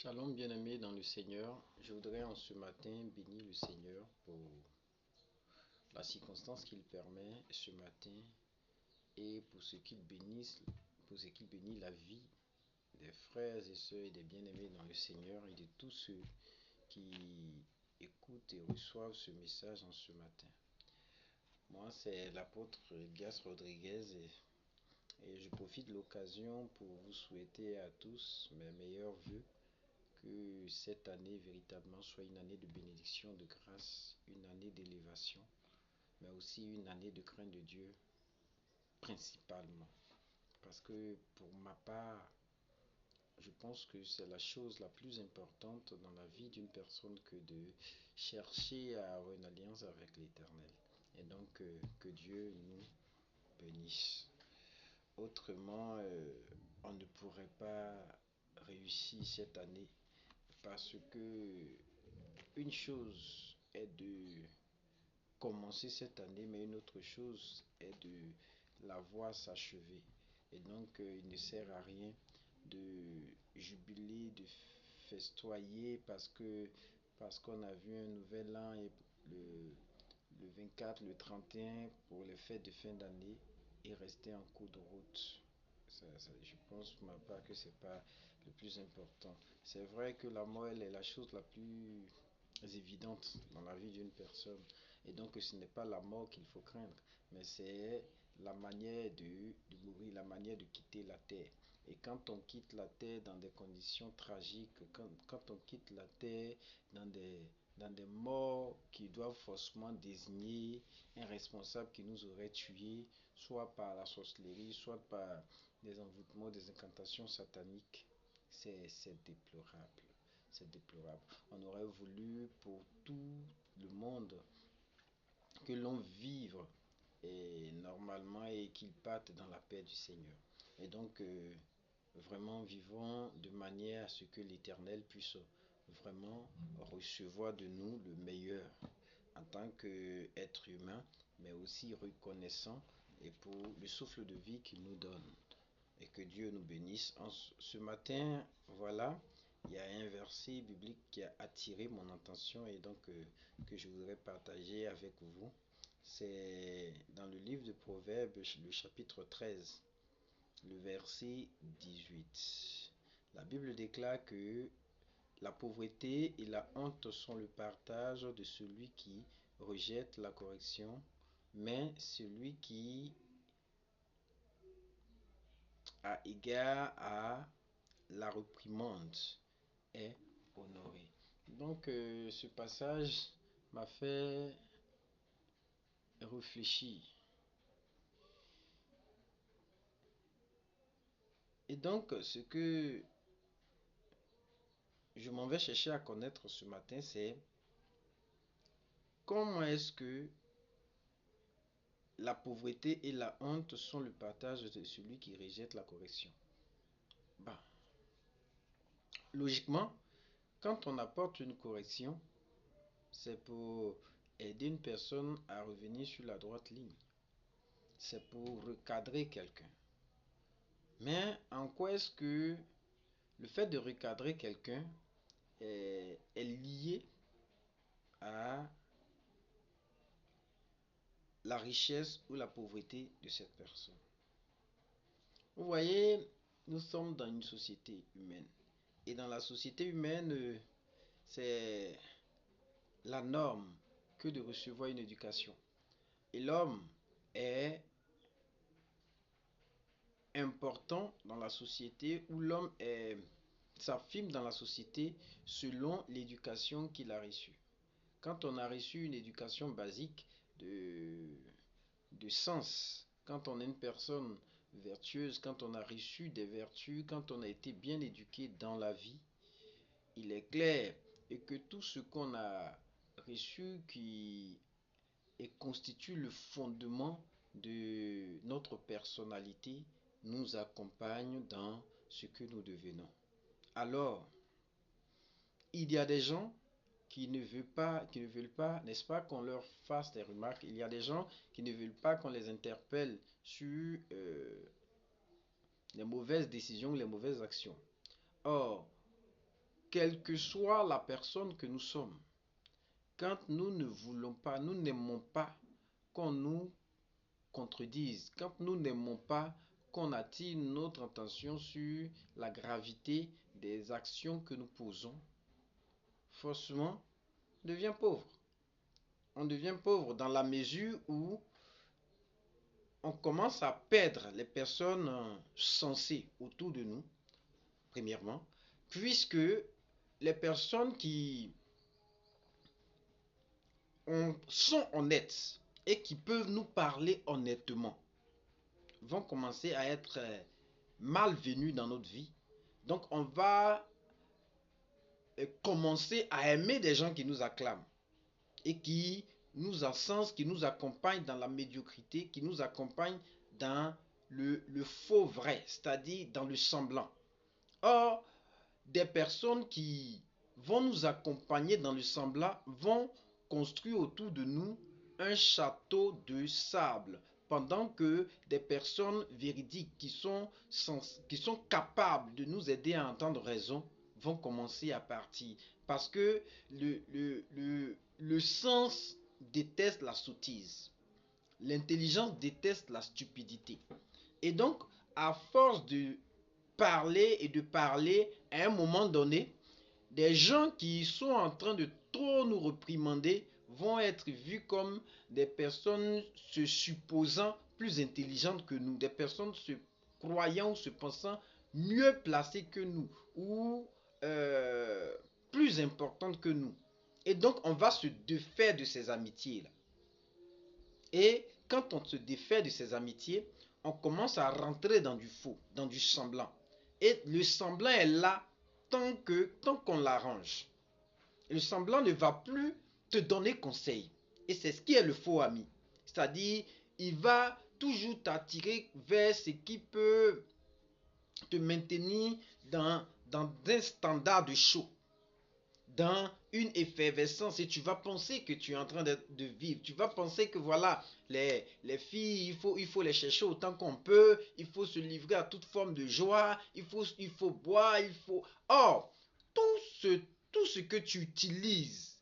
Shalom bien-aimés dans le Seigneur, je voudrais en ce matin bénir le Seigneur pour la circonstance qu'il permet ce matin et pour ce qu'il bénit la vie des frères et sœurs et des bien-aimés dans le Seigneur et de tous ceux qui écoutent et reçoivent ce message en ce matin. Moi c'est l'apôtre Gas Rodriguez et je profite de l'occasion pour vous souhaiter à tous mes meilleurs vœux. Que cette année véritablement soit une année de bénédiction, de grâce, une année d'élévation, mais aussi une année de crainte de Dieu, principalement. Parce que pour ma part, je pense que c'est la chose la plus importante dans la vie d'une personne que de chercher à avoir une alliance avec l'Éternel. Et donc, que Dieu nous bénisse. Autrement, on ne pourrait pas réussir cette année. Parce que une chose est de commencer cette année, mais une autre chose est de la voir s'achever. Et donc, il ne sert à rien de jubiler, de festoyer parce qu'on a vu un nouvel an et le 24, le 31 pour les fêtes de fin d'année et rester en cours de route. Je pense pour ma part que c'est pas le plus important. C'est vrai que la mort elle est la chose la plus évidente dans la vie d'une personne et donc ce n'est pas la mort qu'il faut craindre, mais c'est la manière de mourir, la manière de quitter la terre. Et quand on quitte la terre dans des conditions tragiques, quand on quitte la terre dans des morts qui doivent forcément désigner un responsable qui nous aurait tués, soit par la sorcellerie, soit par des envoûtements, des incantations sataniques, c'est déplorable. C'est déplorable. On aurait voulu pour tout le monde que l'on vive et normalement et qu'il parte dans la paix du Seigneur. Et donc, vraiment vivons de manière à ce que l'Éternel puisse vraiment recevoir de nous le meilleur en tant qu'être humain, mais aussi reconnaissant et pour le souffle de vie qu'il nous donne. Et que Dieu nous bénisse. Ce matin, voilà, il y a un verset biblique qui a attiré mon attention et donc que je voudrais partager avec vous. C'est dans le livre de Proverbes, le chapitre 13, le verset 18. La Bible déclare que la pauvreté et la honte sont le partage de celui qui rejette la correction, mais celui qui a égard à la réprimande est honoré. Donc ce passage m'a fait réfléchir. Et donc ce que je m'en vais chercher à connaître ce matin, c'est comment est-ce que la pauvreté et la honte sont le partage de celui qui rejette la correction. Logiquement, quand on apporte une correction, c'est pour aider une personne à revenir sur la droite ligne. C'est pour recadrer quelqu'un. Mais en quoi est-ce que le fait de recadrer quelqu'un est lié à la richesse ou la pauvreté de cette personne? Vous voyez, nous sommes dans une société humaine. Et dans la société humaine, c'est la norme que de recevoir une éducation. Et l'homme est important dans la société, où l'homme s'affirme dans la société selon l'éducation qu'il a reçue. Quand on a reçu une éducation basique de sens, quand on est une personne vertueuse, quand on a reçu des vertus, quand on a été bien éduqué dans la vie, il est clair et que tout ce qu'on a reçu qui constitue le fondement de notre personnalité nous accompagne dans ce que nous devenons. Alors, il y a des gens qui ne veulent pas, n'est-ce pas, qu'on leur fasse des remarques. Il y a des gens qui ne veulent pas qu'on les interpelle sur les mauvaises décisions, les mauvaises actions. Or, quelle que soit la personne que nous sommes, quand nous ne voulons pas, nous n'aimons pas qu'on nous contredise, quand nous n'aimons pas qu'on attire notre attention sur la gravité des actions que nous posons, forcément, on devient pauvre. On devient pauvre dans la mesure où on commence à perdre les personnes sensées autour de nous, premièrement, puisque les personnes qui sont honnêtes et qui peuvent nous parler honnêtement vont commencer à être malvenues dans notre vie. Donc on va commencer à aimer des gens qui nous acclament et qui nous encensent, qui nous accompagnent dans la médiocrité, qui nous accompagnent dans le faux vrai, c'est-à-dire dans le semblant. Or, des personnes qui vont nous accompagner dans le semblant vont construire autour de nous un château de sable, pendant que des personnes véridiques qui sont capables de nous aider à entendre raison vont commencer à partir. Parce que le sens déteste la sottise. L'intelligence déteste la stupidité. Et donc, à force de parler et de parler, à un moment donné, des gens qui sont en train de trop nous réprimander vont être vus comme des personnes se supposant plus intelligentes que nous, des personnes se croyant ou se pensant mieux placées que nous ou plus importantes que nous. Et donc, on va se défaire de ces amitiés-là. Et quand on se défait de ces amitiés, on commence à rentrer dans du faux, dans du semblant. Et le semblant est là tant qu'on l'arrange. Le semblant ne va plus te donner conseil. Et c'est ce qui est le faux ami. C'est-à-dire, il va toujours t'attirer vers ce qui peut te maintenir dans un standard de chaud, dans une effervescence, et tu vas penser que tu es en train de vivre. Tu vas penser que voilà, les filles, il faut les chercher autant qu'on peut, il faut se livrer à toute forme de joie, il faut boire, il faut... Or, tout ce que tu utilises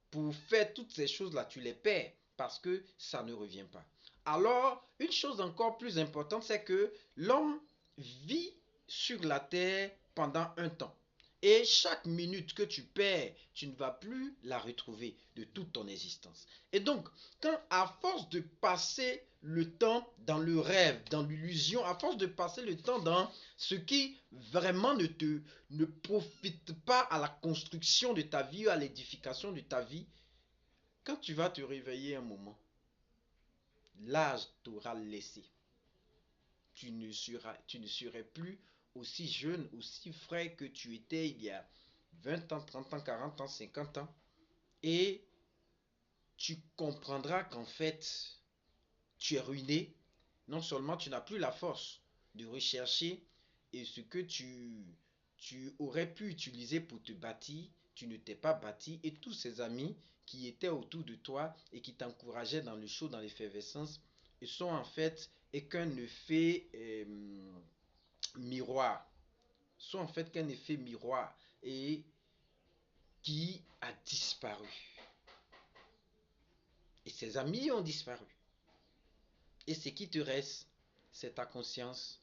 pour faire toutes ces choses-là, tu les perds parce que ça ne revient pas. Alors, une chose encore plus importante, c'est que l'homme vit sur la terre pendant un temps. Et chaque minute que tu perds, tu ne vas plus la retrouver de toute ton existence. Et donc, quand à force de passer le temps dans le rêve, dans l'illusion, à force de passer le temps dans ce qui vraiment ne profite pas à la construction de ta vie, à l'édification de ta vie, quand tu vas te réveiller un moment, l'âge t'aura laissé. Tu ne serais plus aussi jeune, aussi frais que tu étais il y a 20 ans, 30 ans, 40 ans, 50 ans. Et tu comprendras qu'en fait, tu es ruiné. Non seulement tu n'as plus la force de rechercher et ce que tu aurais pu utiliser pour te bâtir, tu ne t'es pas bâti. Et tous ces amis qui étaient autour de toi et qui t'encourageaient dans le chaud, dans l'effervescence, ils sont en fait qu'un effet miroir. Sont en fait qu'un effet miroir et qui a disparu. Et ses amis ont disparu. Et ce qui te reste, c'est ta conscience,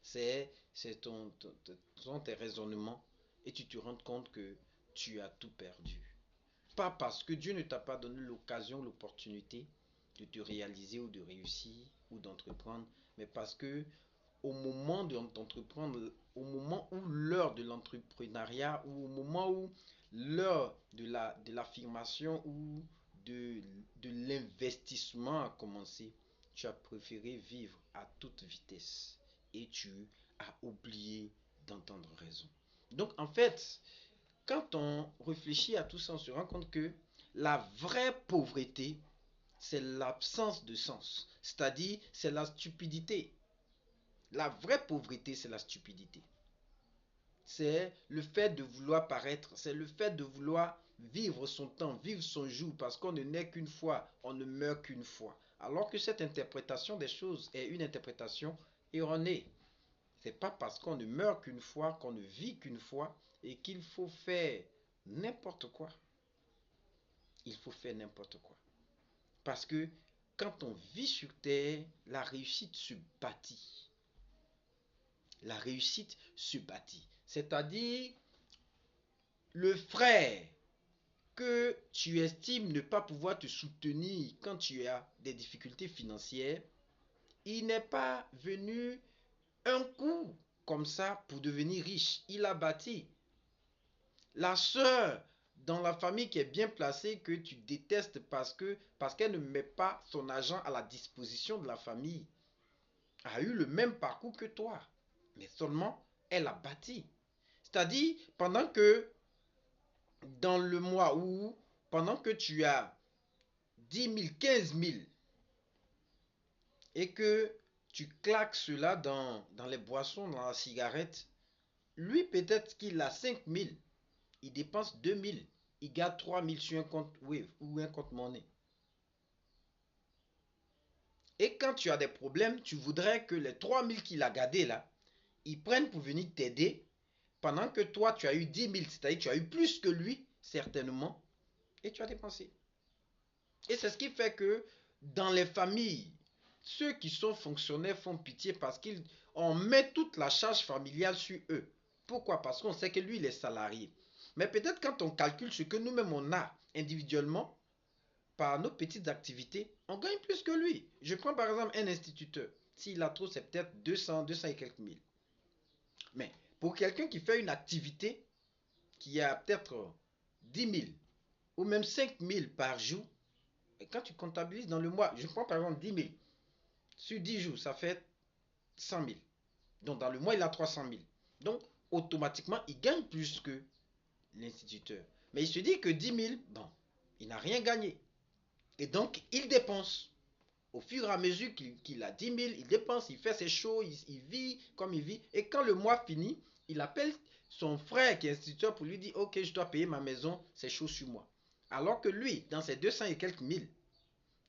c'est sont tes raisonnements. Et tu te rends compte que tu as tout perdu. Pas parce que Dieu ne t'a pas donné l'occasion, l'opportunité de te réaliser ou de réussir ou d'entreprendre, mais parce que au moment d'entreprendre, au moment où l'heure de l'entrepreneuriat ou au moment où l'heure de l'affirmation ou de, de l'investissement a commencé, tu as préféré vivre à toute vitesse et tu as oublié d'entendre raison. Donc en fait, quand on réfléchit à tout ça, on se rend compte que la vraie pauvreté, c'est l'absence de sens. C'est-à-dire, c'est la stupidité. La vraie pauvreté, c'est la stupidité. C'est le fait de vouloir paraître, c'est le fait de vouloir vivre son temps, vivre son jour, parce qu'on ne naît qu'une fois, on ne meurt qu'une fois. Alors que cette interprétation des choses est une interprétation erronée. C'est pas parce qu'on ne meurt qu'une fois, qu'on ne vit qu'une fois, et qu'il faut faire n'importe quoi. Il faut faire n'importe quoi. Parce que quand on vit sur terre, la réussite se bâtit. La réussite se bâtit. C'est-à-dire, le frère que tu estimes ne pas pouvoir te soutenir quand tu as des difficultés financières, il n'est pas venu un coup comme ça pour devenir riche. Il a bâti. La sœur dans la famille qui est bien placée, que tu détestes parce qu'elle ne met pas son argent à la disposition de la famille, a eu le même parcours que toi. Mais seulement, elle a bâti. C'est-à-dire, pendant que dans le mois où, pendant que tu as 10 000, 15 000, et que tu claques cela dans les boissons, dans la cigarette, lui peut-être qu'il a 5 000, il dépense 2 000, il garde 3 000 sur un compte Wave ou un compte monnaie. Et quand tu as des problèmes, tu voudrais que les 3 000 qu'il a gardés là, ils prennent pour venir t'aider, pendant que toi tu as eu 10 000, c'est-à-dire tu as eu plus que lui, certainement, et tu as dépensé. Et c'est ce qui fait que dans les familles, ceux qui sont fonctionnaires font pitié parce qu'on met toute la charge familiale sur eux. Pourquoi? Parce qu'on sait que lui, il est salarié. Mais peut-être quand on calcule ce que nous-mêmes on a individuellement, par nos petites activités, on gagne plus que lui. Je prends par exemple un instituteur. S'il a trop, c'est peut-être 200 et quelques mille. Mais pour quelqu'un qui fait une activité qui a peut-être 10 000 ou même 5 000 par jour, et quand tu comptabilises dans le mois, je prends par exemple 10 000. Sur 10 jours, ça fait 100 000. Donc dans le mois, il a 300 000. Donc automatiquement, il gagne plus que l'instituteur. Mais il se dit que 10 000, bon, il n'a rien gagné. Et donc, il dépense. Au fur et à mesure qu'il a 10 000, il dépense, il fait ses shows, il vit comme il vit. Et quand le mois finit, il appelle son frère qui est instituteur pour lui dire, ok, je dois payer ma maison, c'est chaud sur moi. Alors que lui, dans ses 200 et quelques mille,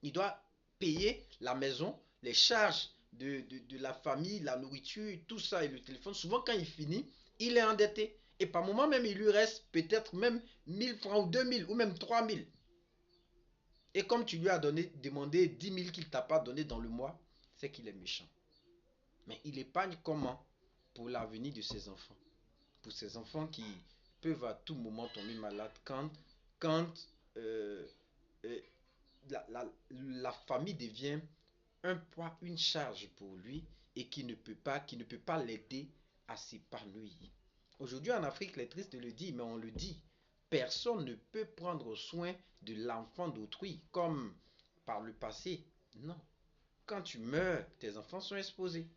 il doit payer la maison, les charges de la famille, la nourriture, tout ça et le téléphone. Souvent, quand il finit, il est endetté. Et par moment même, il lui reste peut-être même 1 000 francs ou 2 000 ou même 3 000. Et comme tu lui as demandé 10 000 qu'il ne t'a pas donné dans le mois, c'est qu'il est méchant. Mais il épargne comment? Pour l'avenir de ses enfants. Pour ses enfants qui peuvent à tout moment tomber malades quand euh, euh, la famille devient un poids, une charge pour lui et qui ne peut pas l'aider à s'épanouir. Aujourd'hui en Afrique, il est triste de le dire, mais on le dit. Personne ne peut prendre soin de l'enfant d'autrui comme par le passé. Non. Quand tu meurs, tes enfants sont exposés.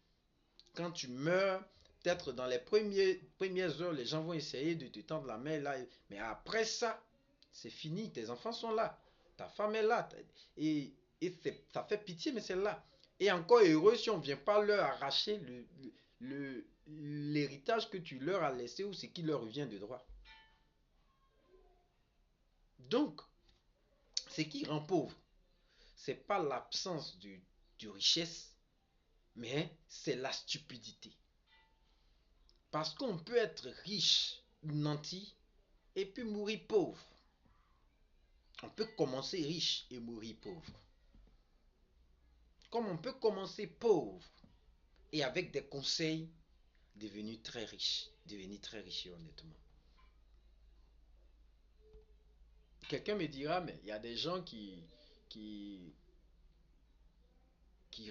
Quand tu meurs, peut-être dans les premières heures, les gens vont essayer de te tendre la main là. Mais après ça, c'est fini. Tes enfants sont là. Ta femme est là. Et ça fait pitié, mais c'est là. Et encore heureux si on ne vient pas leur arracher l'héritage que tu leur as laissé ou ce qui leur revient de droit. Donc, ce qui rend pauvre, c'est pas l'absence de richesse, mais c'est la stupidité. Parce qu'on peut être riche, nanti, et puis mourir pauvre. On peut commencer riche et mourir pauvre. Comme on peut commencer pauvre et avec des conseils, devenir très riche. Devenir très riche, honnêtement. Quelqu'un me dira, mais il y a des gens qui, qui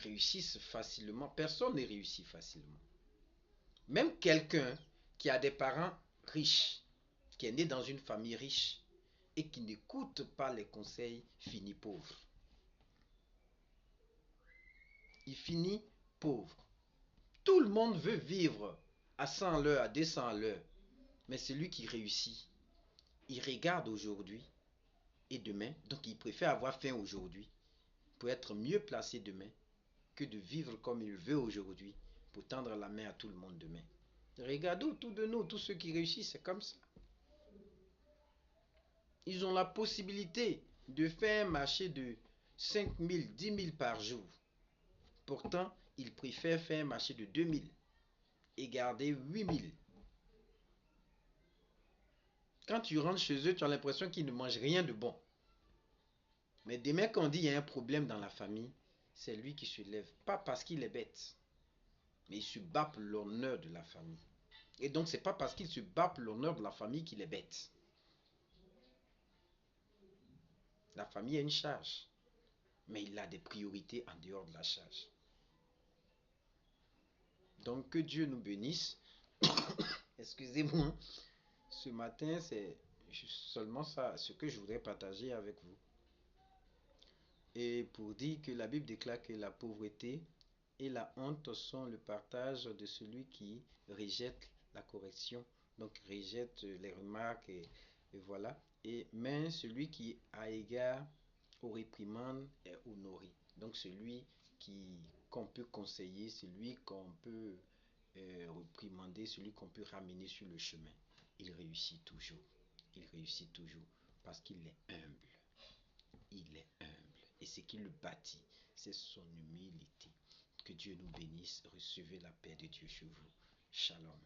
réussissent facilement. Personne ne réussit facilement. Même quelqu'un qui a des parents riches, qui est né dans une famille riche et qui n'écoute pas les conseils, finit pauvre. Il finit pauvre. Tout le monde veut vivre à 100 à l'heure, à 200 à l'heure. Mais celui qui réussit, il regarde aujourd'hui et demain. Donc il préfère avoir faim aujourd'hui pour être mieux placé demain que de vivre comme il veut aujourd'hui pour tendre la main à tout le monde demain. Regardez autour de nous, tous ceux qui réussissent, c'est comme ça. Ils ont la possibilité de faire un marché de 5 000, 10 000 par jour. Pourtant, ils préfèrent faire un marché de 2 000. et garder 8000. Quand tu rentres chez eux, tu as l'impression qu'ils ne mangent rien de bon. Mais demain, quand on dit qu'il y a un problème dans la famille, c'est lui qui se lève. Pas parce qu'il est bête, mais il se bat pour l'honneur de la famille. Et donc, c'est pas parce qu'il se bat pour l'honneur de la famille qu'il est bête. La famille a une charge, mais il a des priorités en dehors de la charge. Donc, que Dieu nous bénisse. Excusez-moi. Ce matin, c'est seulement ça, ce que je voudrais partager avec vous. Et pour dire que la Bible déclare que la pauvreté et la honte sont le partage de celui qui rejette la correction, donc rejette les remarques et voilà. Mais celui qui a égard aux réprimandes est honoré. Donc celui qu'on peut conseiller, celui qu'on peut réprimander, celui qu'on peut ramener sur le chemin, il réussit toujours. Il réussit toujours parce qu'il est humble. Il est humble. Et ce qui le bâtit, c'est son humilité. Que Dieu nous bénisse. Recevez la paix de Dieu chez vous. Shalom.